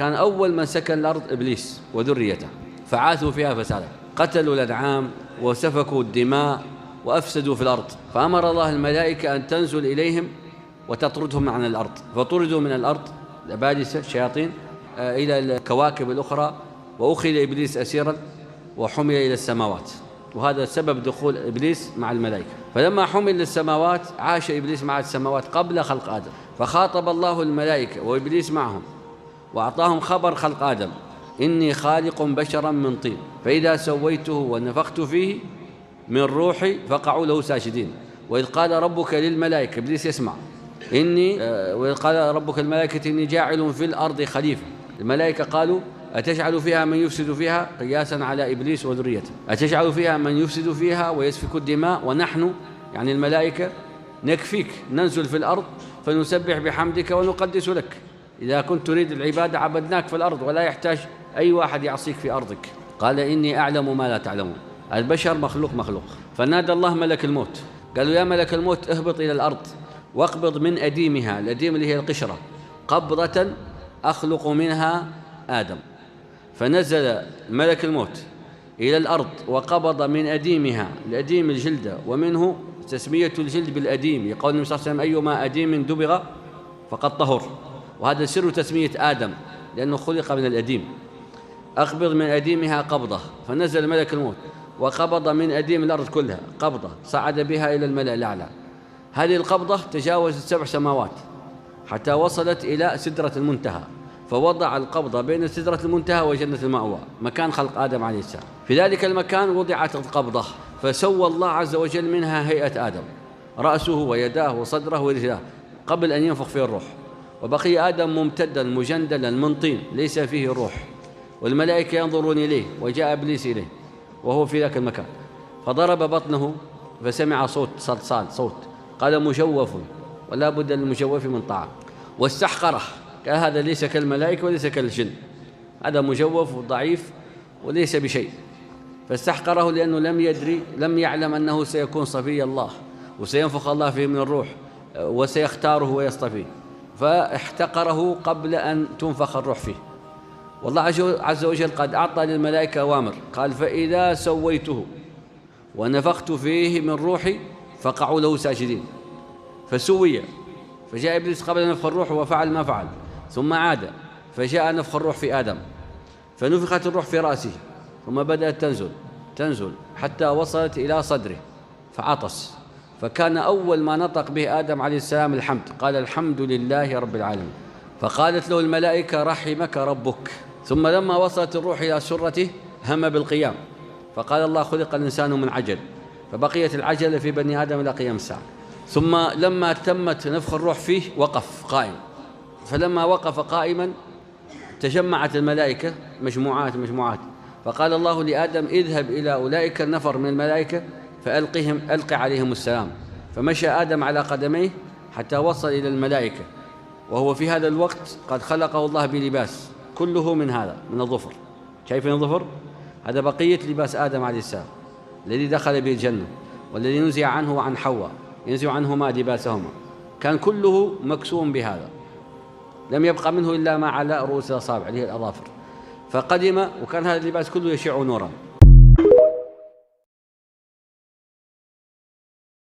كان أول من سكن الأرض إبليس وذريته، فعاثوا فيها فسادا، قتلوا الأنعام وسفكوا الدماء وأفسدوا في الأرض. فأمر الله الملائكة أن تنزل إليهم وتطردهم عن الأرض، فطردوا من الأرض الأبالسة الشياطين إلى الكواكب الأخرى، وأخذ إبليس أسيرا وحمل إلى السماوات، وهذا سبب دخول إبليس مع الملائكة. فلما حمل للسماوات عاش إبليس مع السماوات قبل خلق آدم، فخاطب الله الملائكة وإبليس معهم وأعطاهم خبر خلق آدم: إني خالق بشرا من طين فإذا سويته ونفخت فيه من روحي فقعوا له ساجدين. وإذ قال ربك للملائكة، إبليس يسمع، وإذ قال ربك الملائكة إني جاعل في الأرض خليفة. الملائكة قالوا: أتجعل فيها من يفسد فيها، قياسا على إبليس وذريته، أتجعل فيها من يفسد فيها ويسفك الدماء ونحن يعني الملائكة نكفيك، ننزل في الأرض فنسبح بحمدك ونقدس لك. إذا كنت تريد العبادة عبدناك في الأرض ولا يحتاج أي واحد يعصيك في أرضك. قال: إني أعلم ما لا تعلمون. البشر مخلوق. فنادى الله ملك الموت، قالوا: يا ملك الموت اهبط إلى الأرض واقبض من أديمها، الأديم اللي هي القشرة، قبضة أخلق منها آدم. فنزل ملك الموت إلى الأرض وقبض من أديمها، الأديم الجلدة، ومنه تسمية الجلد بالأديم، يقول النبي صلى الله عليه وسلم: أيما أديم دبغ فقد طهر، وهذا سر تسمية آدم لأنه خلق من الأديم. أقبض من أديمها قبضة، فنزل ملك الموت وقبض من أديم الأرض كلها قبضة، صعد بها إلى الملأ الأعلى. هذه القبضة تجاوزت 7 سماوات حتى وصلت إلى سدرة المنتهى، فوضع القبضة بين سدرة المنتهى وجنة المأوى مكان خلق آدم عليه السلام. في ذلك المكان وضعت القبضة، فسوى الله عز وجل منها هيئة آدم، رأسه ويداه وصدره ورجلاه قبل أن ينفخ فيه الروح، وبقي آدم ممتدا مجندلا من طين ليس فيه روح، والملائكة ينظرون إليه، وجاء إبليس إليه وهو في ذاك المكان، فضرب بطنه فسمع صوت صلصال، صوت قال: مجوف، ولا بد للمجوف من طاعة. واستحقره، قال: هذا ليس كالملائكة وليس كالجن، هذا مجوف وضعيف وليس بشيء. فاستحقره لأنه لم يعلم أنه سيكون صفي الله وسينفخ الله فيه من الروح وسيختاره ويصطفيه، فاحتقره قبل أن تنفخ الروح فيه. والله عز وجل قد أعطى للملائكة أوامر، قال: فإذا سويته ونفخت فيه من روحي فقعوا له ساجدين. فسوي، فجاء إبليس قبل نفخ الروح وفعل ما فعل، ثم عاد فجاء نفخ الروح في آدم، فنفخت الروح في رأسه، ثم بدأت تنزل حتى وصلت إلى صدره فعطس، فكان أول ما نطق به آدم عليه السلام الحمد، قال: الحمد لله رب العالمين. فقالت له الملائكة: رحمك ربك. ثم لما وصلت الروح إلى سرته هم بالقيام، فقال الله: خلق الإنسان من عجل، فبقيت العجلة في بني آدم إلى قيام الساعة. ثم لما تمت نفخ الروح فيه وقف قائم، فلما وقف قائما تجمعت الملائكة مجموعات، فقال الله لآدم: اذهب إلى أولئك النفر من الملائكة فألق عليهم السلام. فمشى آدم على قدميه حتى وصل إلى الملائكة، وهو في هذا الوقت قد خلقه الله بلباس كله من هذا، من الظفر. شايفين الظفر؟ هذا بقية لباس آدم عليه السلام الذي دخل به الجنة، والذي نزع عنه وعن حواء، ينزع عنهما لباسهما، كان كله مكسوم بهذا، لم يبقى منه إلا ما على رؤوس الأصابع اللي هي الأظافر. فقدم وكان هذا اللباس كله يشع نورا.